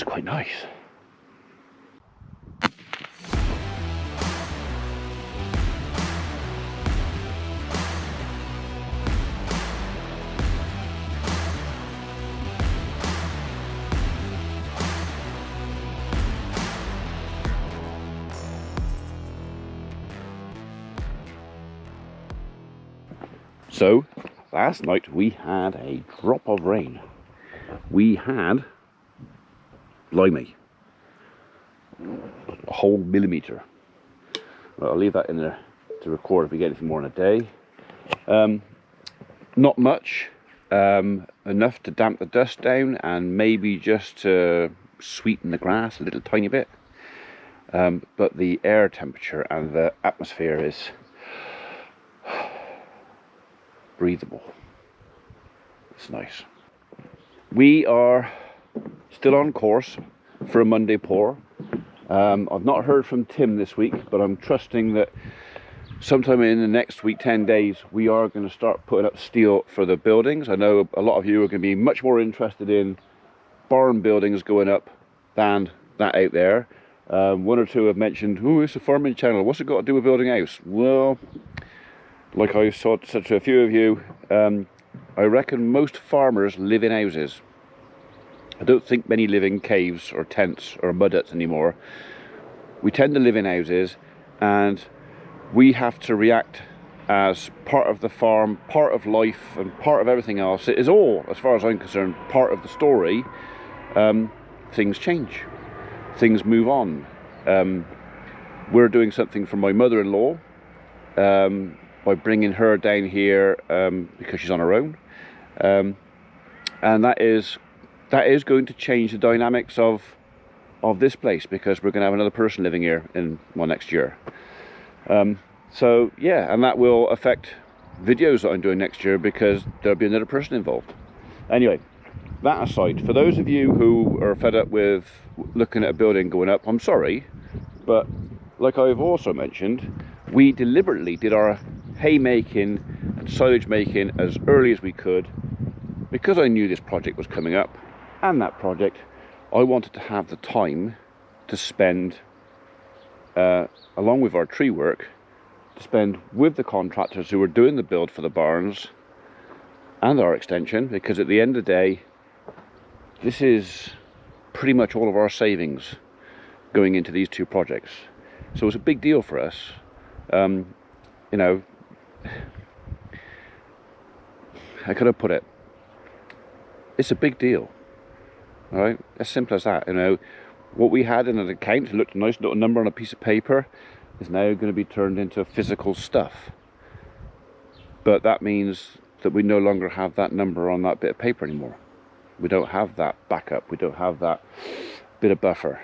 That's quite nice. So, last night we had a drop of rain. We had, blimey, a whole millimetre. Well, I'll leave that in there to record if we get anything more in a day. Not much, enough to damp the dust down and maybe just to sweeten the grass a little tiny bit. But the air temperature and the atmosphere is breathable. It's nice. We are still on course for a Monday pour. I've not heard from Tim this week, but I'm trusting that sometime in the next week, 10 days, we are going to start putting up steel for the buildings. I know a lot of you are going to be much more interested in barn buildings going up than that out there. One or two have mentioned, oh, it's a farming channel, what's it got to do with building a house? Well, like I said to a few of you, I reckon most farmers live in houses. I don't think many live in caves or tents or mud huts anymore. We tend to live in houses, and we have to react as part of the farm, part of life, and part of everything else. It is all, as far as I'm concerned, part of the story. Things change, things move on. We're doing something for my mother-in-law by bringing her down here because she's on her own, and that is going to change the dynamics of this place, because we're going to have another person living here in, well, next year. So yeah, and that will affect videos that I'm doing next year because there'll be another person involved. Anyway, that aside, for those of you who are fed up with looking at a building going up, I'm sorry, but like I've also mentioned, we deliberately did our haymaking and silage making as early as we could because I knew this project was coming up, and that project I wanted to have the time to spend along with our tree work, to spend with the contractors who were doing the build for the barns and our extension, because at the end of the day this is pretty much all of our savings going into these two projects. So it's a big deal for us. You know, how could I put it? It's a big deal. All right, as simple as that. You know, what we had in an account looked a nice little number on a piece of paper is now going to be turned into physical stuff. But that means that we no longer have that number on that bit of paper anymore. We don't have that backup. We don't have that bit of buffer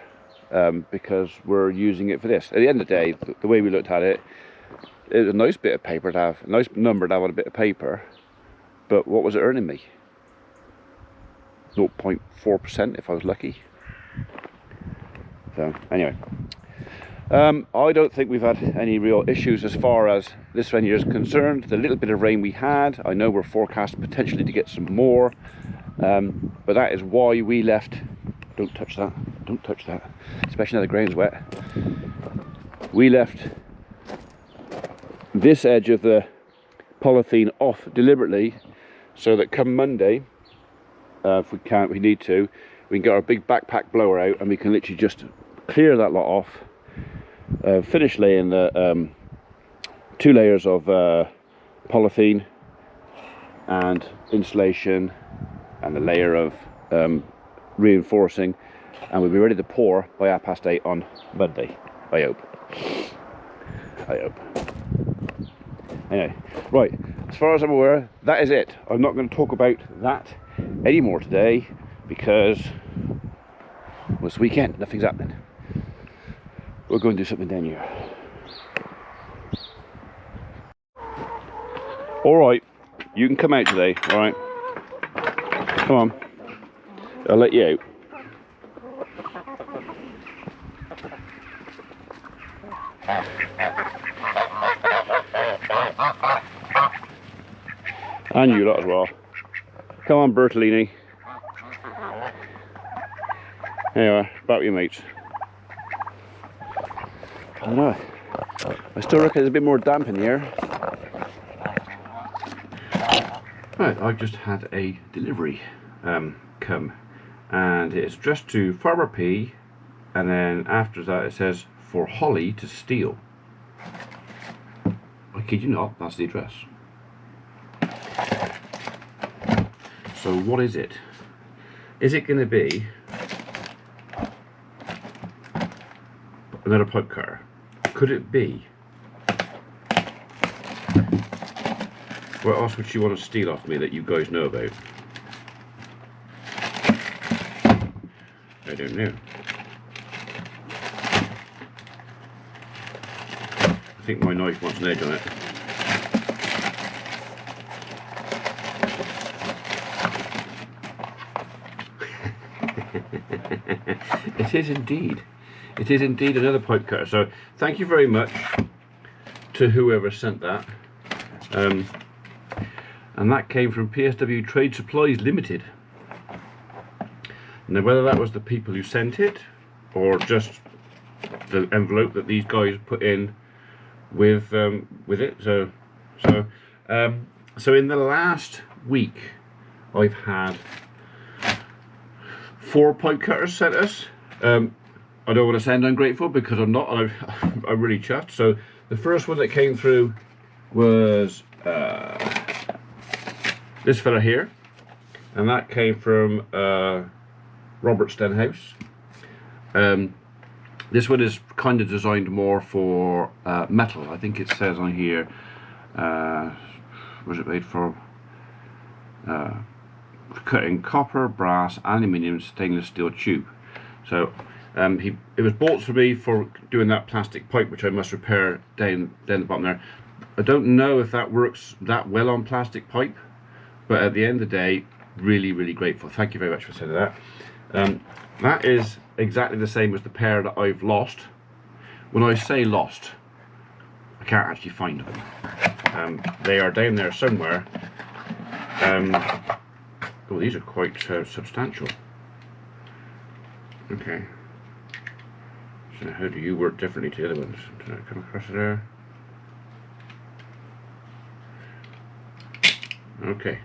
because we're using it for this. At the end of the day, the way we looked at it, it was a nice bit of paper to have, a nice number to have on a bit of paper. But what was it earning me? 0.4% if I was lucky. So anyway, I don't think we've had any real issues as far as this venue is concerned. The little bit of rain we had, I know we're forecast potentially to get some more, but that is why we left. Don't touch that, don't touch that, especially now the ground's wet. We left this edge of the polythene off deliberately so that come Monday, if we can't, we need to, we can get our big backpack blower out and we can literally just clear that lot off, finish laying the 2 layers of polythene and insulation and a layer of reinforcing, and we'll be ready to pour by 8:30 on Monday. I hope. Anyway, right, as far as I'm aware, that is it. I'm not going to talk about that anymore today because well, it's weekend, nothing's happening. We're going to do something down here. Alright, you can come out today, alright? Come on, I'll let you out. And you lot as well. Come on, Bertolini. Anyway, back with you mates. I don't know. I still reckon there's a bit more damp in the air. Right, I've just had a delivery come, and it's addressed to Farmer P, and then after that it says for Holly to steal. I kid you not, that's the address. So what is it? Is it going to be another pipe cutter? Could it be? What else would she want to steal off me that you guys know about? I don't know. I think my knife wants an edge on it. It is indeed. It is indeed another pipe cutter. So thank you very much to whoever sent that. And that came from PSW Trade Supplies Limited. Now whether that was the people who sent it or just the envelope that these guys put in with it. So in the last week I've had 4 pipe cutters sent us. I don't want to sound ungrateful because I'm not. I'm really chuffed. So the first one that came through was this fella here, and that came from Robert Stenhouse. This one is kind of designed more for metal. I think it says on here, was it made for cutting copper, brass, aluminium, stainless steel tube. So it was bought for me for doing that plastic pipe, which I must repair down the bottom there. I don't know if that works that well on plastic pipe, but at the end of the day, really, really grateful. Thank you very much for sending that. That is exactly the same as the pair that I've lost. When I say lost, I can't actually find them. They are down there somewhere. Oh, these are quite substantial. Okay. So how do you work differently to the other ones? Did I come across it there? Okay.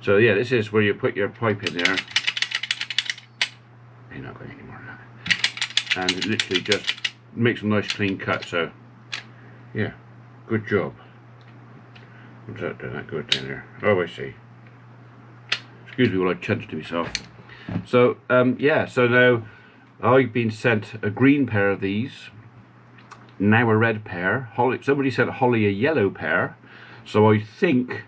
So yeah, this is where you put your pipe in there. You're not going anymore than that. And it literally just makes a nice clean cut. So yeah, good job. What's that doing? That good down there. Oh, I see. Excuse me while I chunch to myself. So yeah, so now I've been sent a green pair of these, now a red pair. Holly, somebody sent Holly a yellow pair, so I think,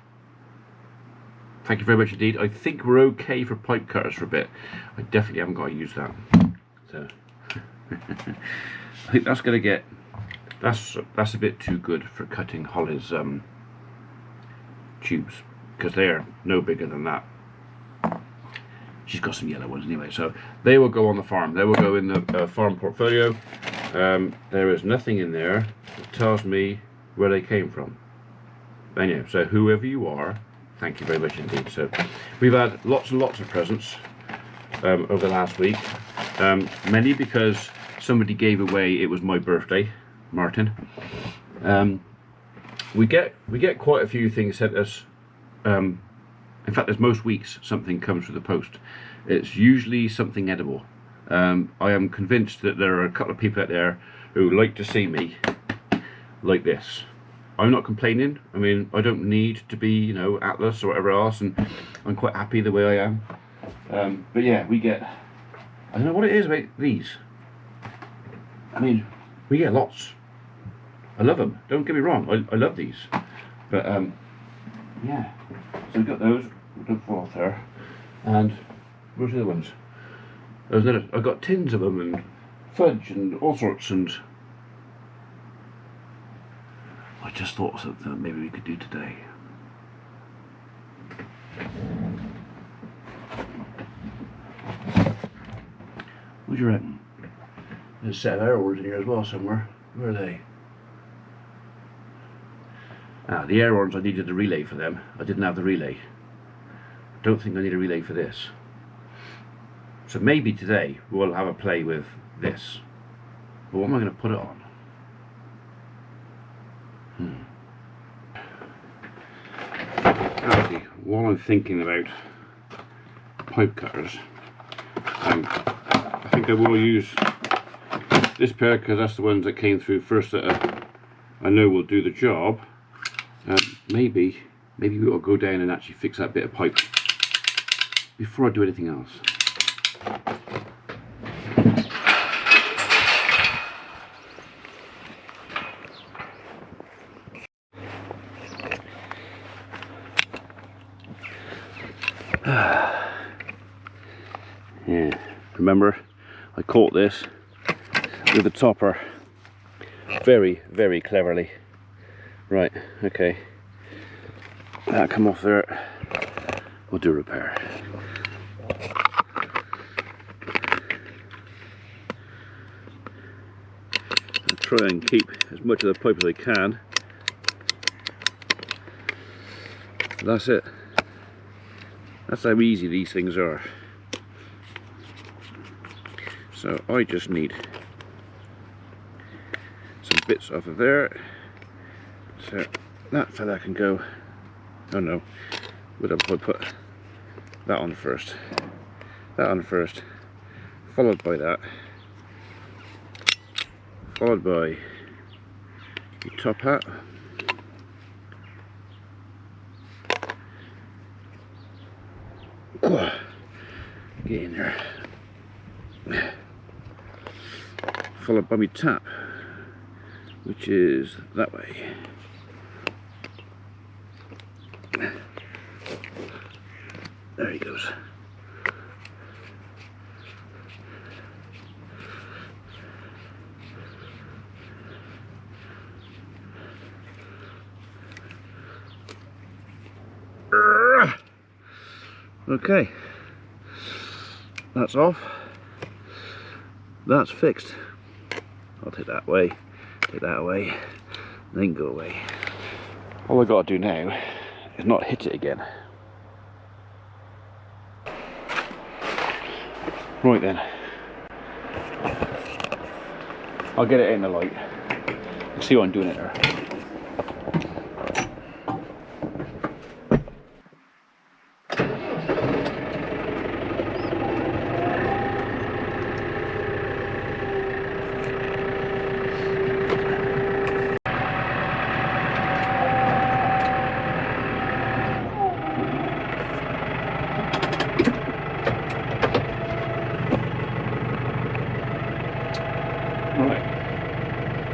thank you very much indeed, I think we're okay for pipe cutters for a bit. I definitely haven't got to use that. So I think that's going to get, that's a bit too good for cutting Holly's tubes, because they're no bigger than that. She's got some yellow ones anyway, so they will go on the farm. They will go in the farm portfolio. There is nothing in there that tells me where they came from. Anyway, so whoever you are, thank you very much indeed. So we've had lots and lots of presents over the last week. Many because somebody gave away, it was my birthday, Martin. We get quite a few things sent us. In fact, there's most weeks something comes through the post. It's usually something edible. I am convinced that there are a couple of people out there who like to see me like this. I'm not complaining. I mean, I don't need to be, you know, Atlas or whatever else, and I'm quite happy the way I am. But yeah, we get, I don't know what it is about these. I mean, we get lots. I love them. Don't get me wrong. I love these. But yeah. So we've got those. Don't fall off there. And where's the other ones? There's another. I've got tins of them and fudge and all sorts. And I just thought of something that maybe we could do today. What do you reckon? There's a set of air horns in here as well somewhere. Where are they? Ah, the air horns, I needed a relay for them. I didn't have the relay. Don't think I need a relay for this. So maybe today we'll have a play with this. But what am I going to put it on? Actually, while I'm thinking about pipe cutters, I think I will use this pair because that's the ones that came through first that I know will do the job. Maybe we'll go down and actually fix that bit of pipe before I do anything else. Yeah, remember I caught this with the topper very, very cleverly. Right, okay. That come off there. We'll do repair. I'll try and keep as much of the pipe as I can. That's it. That's how easy these things are. So I just need some bits off of there. So that fella can go. Oh no, would I put that on first? That on first, followed by that, followed by the top hat. Get in there. Followed by my tap, which is that way. There he goes. Okay, that's off. That's fixed. I'll take that away, take that away, then go away. All I got to do now is not hit it again. Right then, I'll get it in the light. You see what I'm doing it there.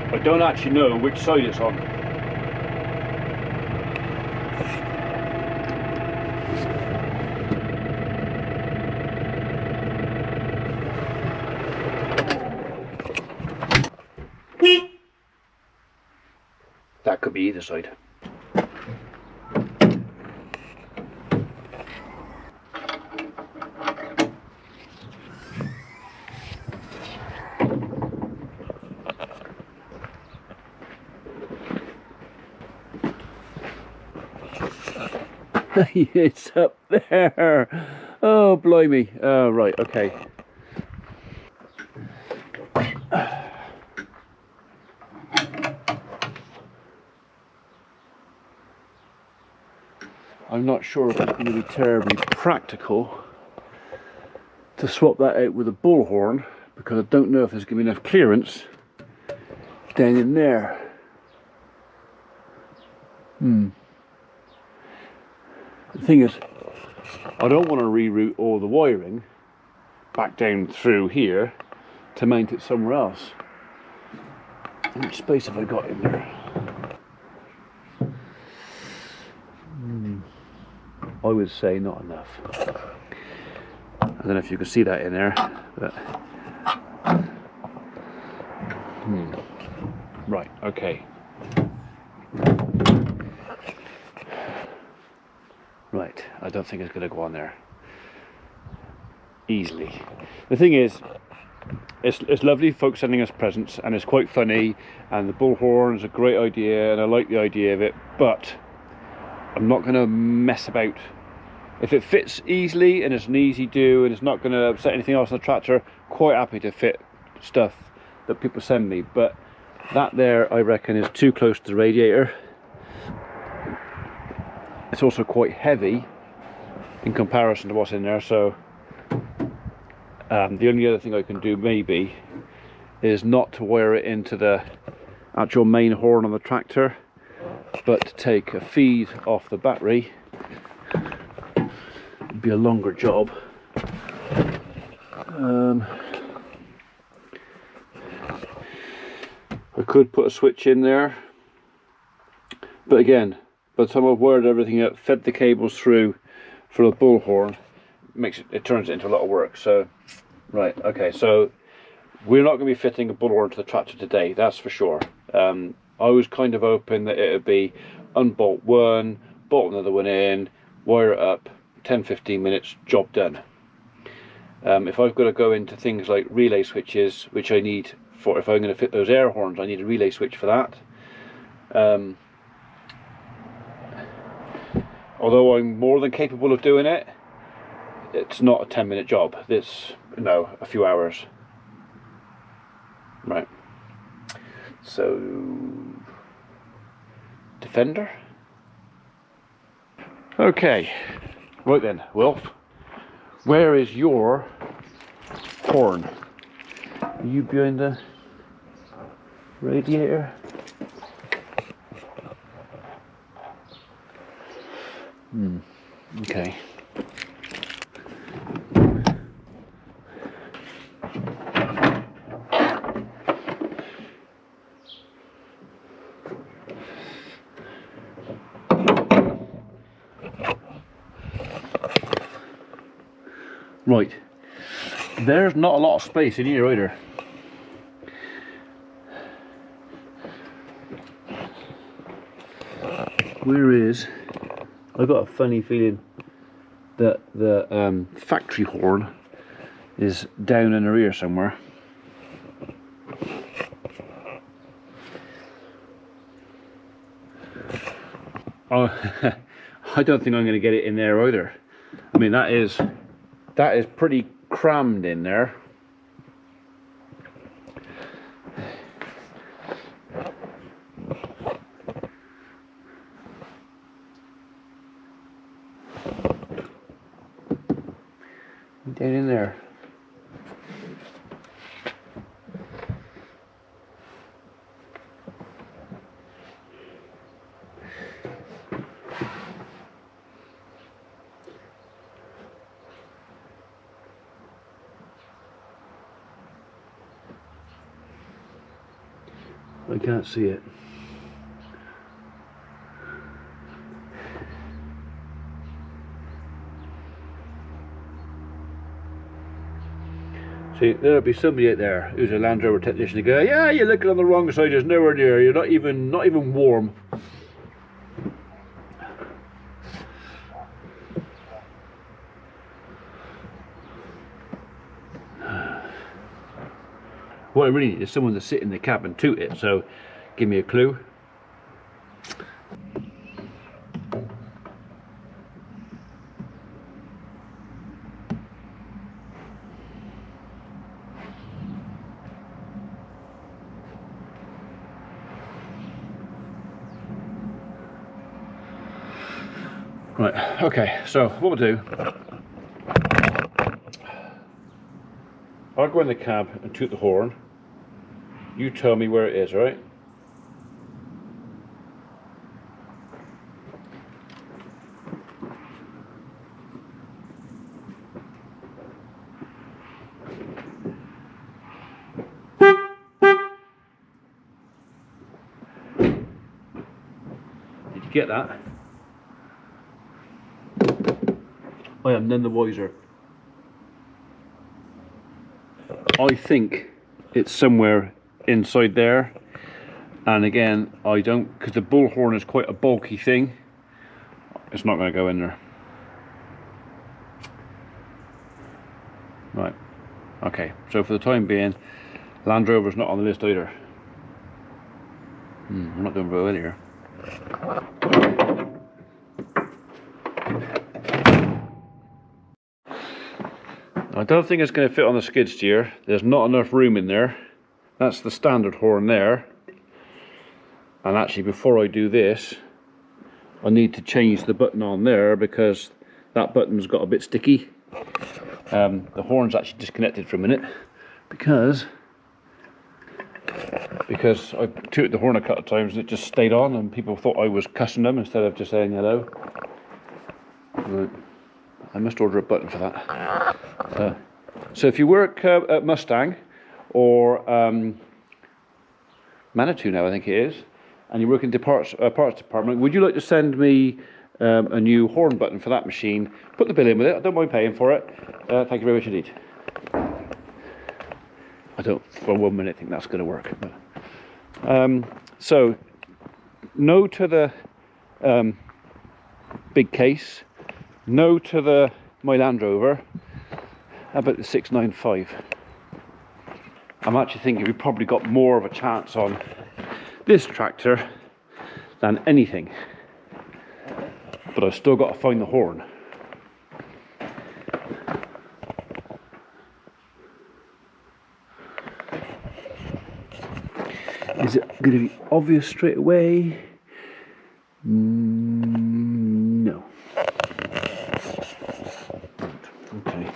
I don't actually know which side it's on. That could be either side. It's up there. Oh, blimey. Oh, right, okay. I'm not sure if it's going to be terribly practical to swap that out with a bullhorn, because I don't know if there's going to be enough clearance down in there. The thing is, I don't want to reroute all the wiring back down through here to mount it somewhere else. How much space have I got in there? I would say not enough. I don't know if you can see that in there, but right, okay. Right, I don't think it's going to go on there easily. The thing is, it's lovely folks sending us presents, and it's quite funny, and the bullhorn's a great idea, and I like the idea of it, but I'm not going to mess about If it fits easily and it's an easy do and it's not going to upset anything else on the tractor, quite happy to fit stuff that people send me. But that there, I reckon, is too close to the radiator. It's also quite heavy in comparison to what's in there, so the only other thing I can do maybe is not to wire it into the actual main horn on the tractor, but to take a feed off the battery. It'd be a longer job. I could put a switch in there, but again, by the time I've wired everything up, fed the cables through for the bullhorn, it turns it into a lot of work. So, right, okay, so we're not going to be fitting a bullhorn to the tractor today, that's for sure. I was kind of hoping that it would be unbolt one, bolt another one in, wire it up, 10-15 minutes, job done. If I've got to go into things like relay switches, which I need for, if I'm going to fit those air horns, I need a relay switch for that. Although I'm more than capable of doing it, it's not a 10-minute job. It's, no, a few hours. Right. So, Defender. Okay. Right then, Wilf. Where is your horn? Are you behind the radiator? Okay. Right. There's not a lot of space in here either. Where is... I've got a funny feeling that the factory horn is down in the rear somewhere. Oh, I don't think I'm going to get it in there either. I mean, that is pretty crammed in there. Down in there. I can't see it. See, there'll be somebody out there who's a Land Rover technician to go, yeah, you're looking on the wrong side, there's nowhere near, you're not even warm. What I really need is someone to sit in the cab and toot it, so give me a clue. Right, okay, so what we'll do, I'll go in the cab and toot the horn. You tell me where it is, right? Did you get that? I am none the wiser. I think it's somewhere inside there, and again, I don't, because the bullhorn is quite a bulky thing, it's not going to go in there. Right, okay, so for the time being, Land Rover's not on the list either. I'm not doing very well here. I don't think it's going to fit on the skid steer. There's not enough room in there. That's the standard horn there. And actually, before I do this, I need to change the button on there because that button's got a bit sticky. The horn's actually disconnected for a minute because I tooted the horn a couple of times and it just stayed on, and people thought I was cussing them instead of just saying hello. Right. I must order a button for that. So if you work at Mustang or Manitou now, I think it is, and you work in the parts department, would you like to send me a new horn button for that machine? Put the bill in with it. I don't mind paying for it. Thank you very much indeed. I don't for 1 minute think that's going to work. But, so, no to the big case. No to my Land Rover. How about the 695? I'm actually thinking we probably got more of a chance on this tractor than anything. But I've still got to find the horn. Is it going to be obvious straight away? No. Okay.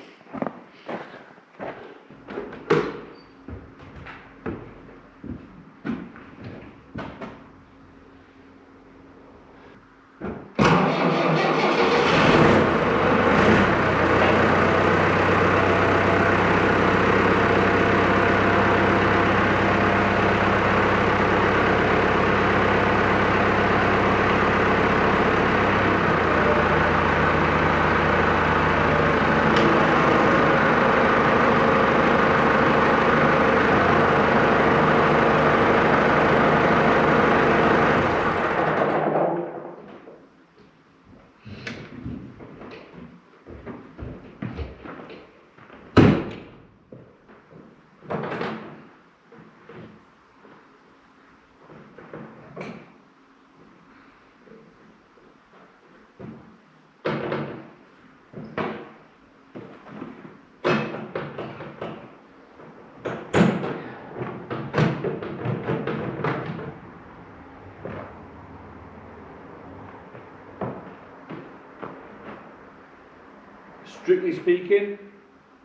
Strictly speaking,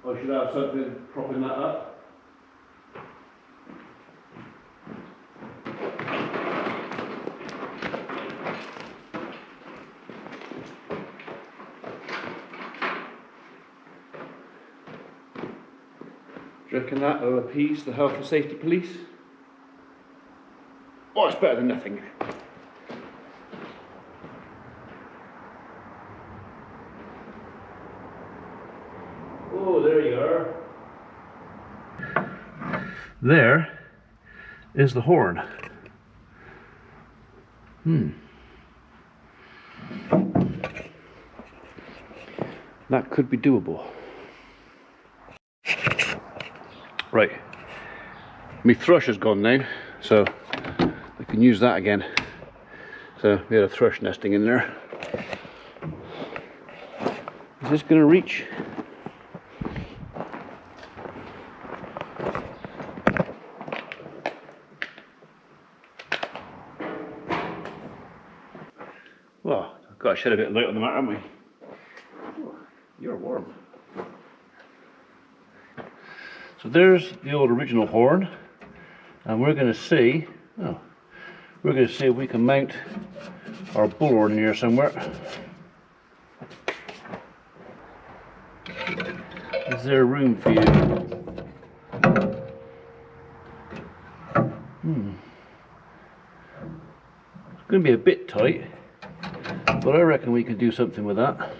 I should have something propping that up. Do you reckon that will appease the health and safety police? Oh, it's better than nothing. Oh, there you are. There is the horn. That could be doable. Right. My thrush has gone now, so I can use that again. So we had a thrush nesting in there. Is this going to reach? Well, I've got to shed a bit of light on the matter, haven't we? Oh, you're warm. So there's the old original horn, and we're going to see. Oh, we're going to see if we can mount our bullhorn in here somewhere. Is there room for you? It's going to be a bit tight, but I reckon we can do something with that.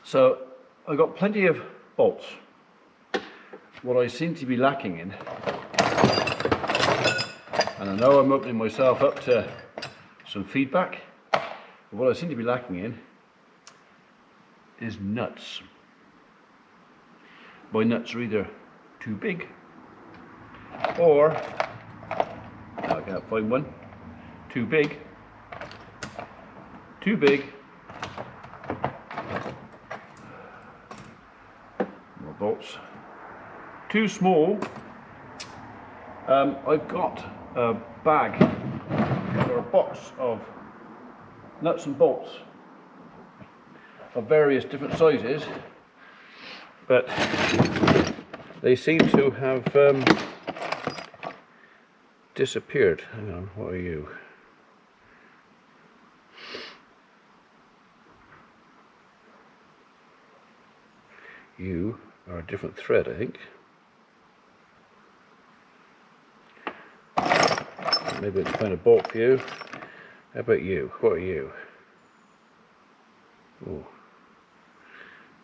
So I've got plenty of bolts. What I seem to be lacking in, and I know I'm opening myself up to some feedback, but what I seem to be lacking in is nuts. my nuts are either too big or I can't find one. Too big. Too big. More bolts. Too small. I've got a bag or a box of nuts and bolts of various different sizes, but they seem to have disappeared. Hang on, what are you? You are a different thread, I think. Maybe it's kind of bulk for you. How about you? What are you? Oh,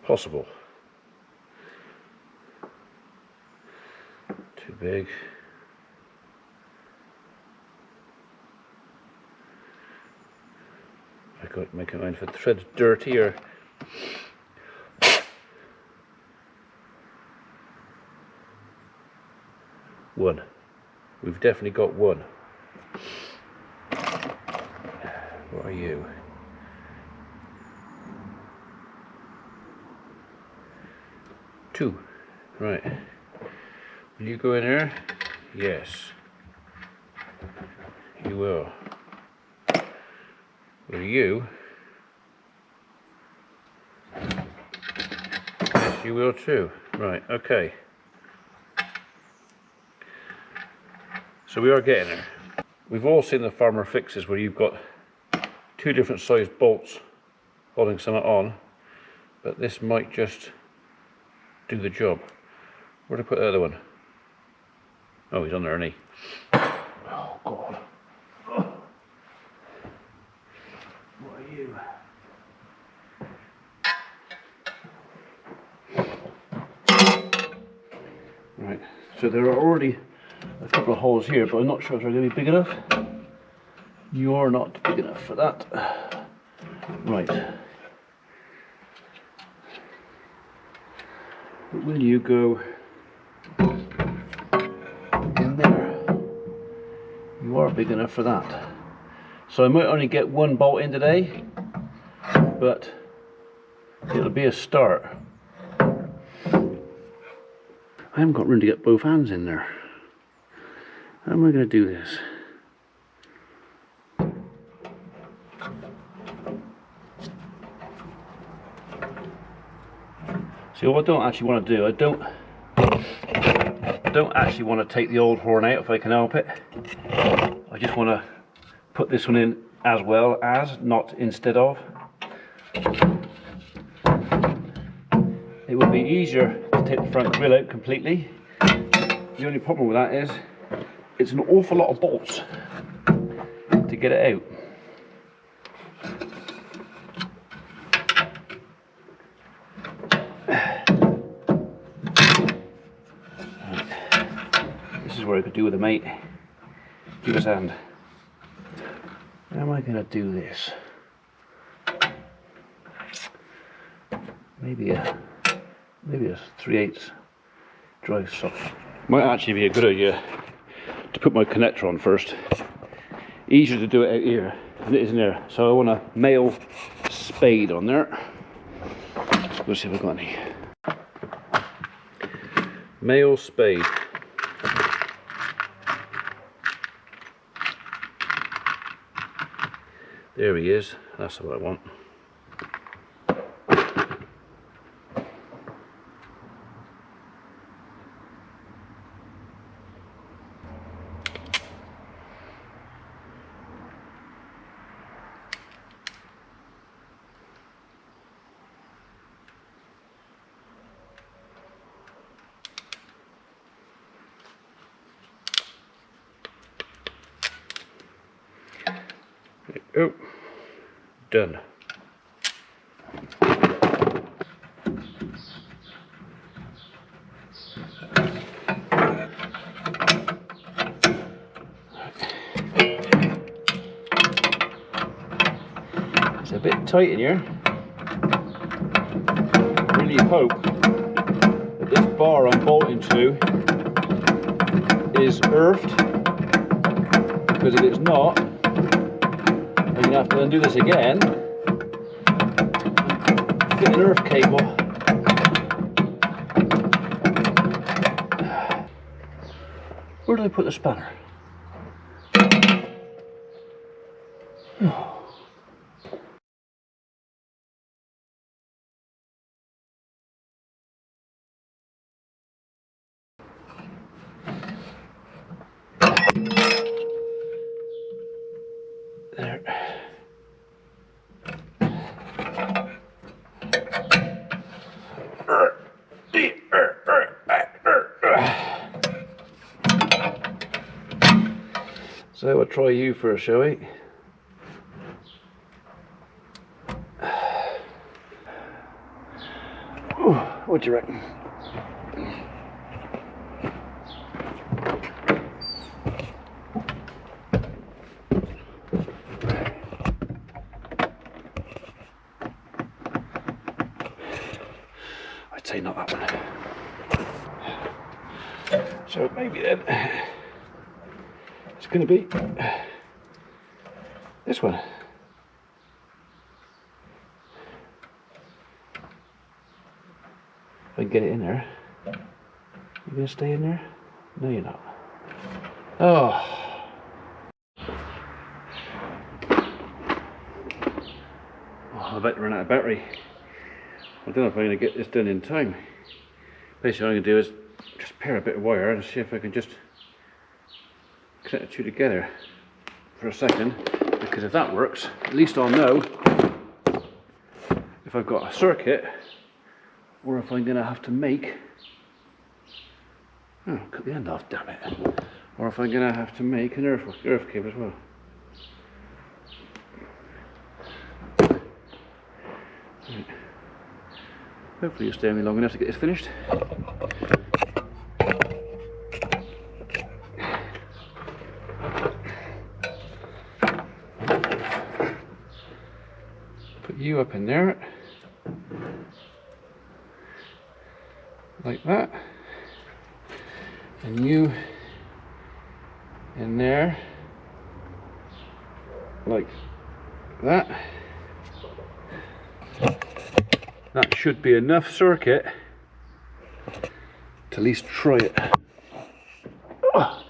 possible. Too big. I could make it mind if the thread's dirty or. One. We've definitely got one. What are you? Two. Right. Will you go in there? Yes. You will. Will you? Yes, you will too. Right, okay. So we are getting there. We've all seen the farmer fixes where you've got two different sized bolts holding something on, but this might just do the job. Where did I put the other one? Oh, he's on there, isn't he? Oh God. What are you? Right, so there are already a couple of holes here, but I'm not sure if they're going to be big enough. You're not big enough for that. Right. But will you go in there? You are big enough for that. So I might only get one bolt in today, but it'll be a start. I haven't got room to get both hands in there. How am I going to do this? See, what I don't actually want to do, I don't actually want to take the old horn out if I can help it. I just want to put this one in as well as, not instead of. It would be easier to take the front grill out completely. The only problem with that is it's an awful lot of bolts to get it out. This is where I could do with a mate. Give us a hand. How am I going to do this? Maybe a 3/8 drive socket. Might actually be a good idea to put my connector on first. Easier to do it out here than it is in there. So I want a male spade on there. Let's see if I've got any. Male spade. There he is. That's what I want. Oh, done. It's a bit tight in here. I really hope this bar I'm bolting to is earthed, because if it's not, I'm going to have to undo this again, get an earth cable. Where do I put the spanner? There. So I'll try you first, shall we? What do you reckon? I'd say not that one. So maybe then it's going to be this one. If I can get it in there. You going to stay in there? No, you're not. Oh. I bet to run out of battery. I don't know if I'm going to get this done in time. Basically what I'm going to do is just pair a bit of wire and see if I can just connect the two together for a second, because if that works, at least I'll know if I've got a circuit or if I'm going to have to make, oh, cut the end off, damn it, or if I'm going to have to make an earth cable as well. Right. Hopefully you'll stay with me long enough to get this finished. Put you up in there, like that, and you in there, like that. That should be enough circuit to at least try it. Oh.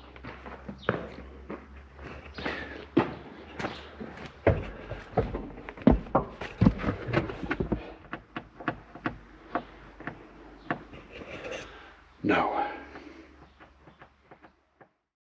No.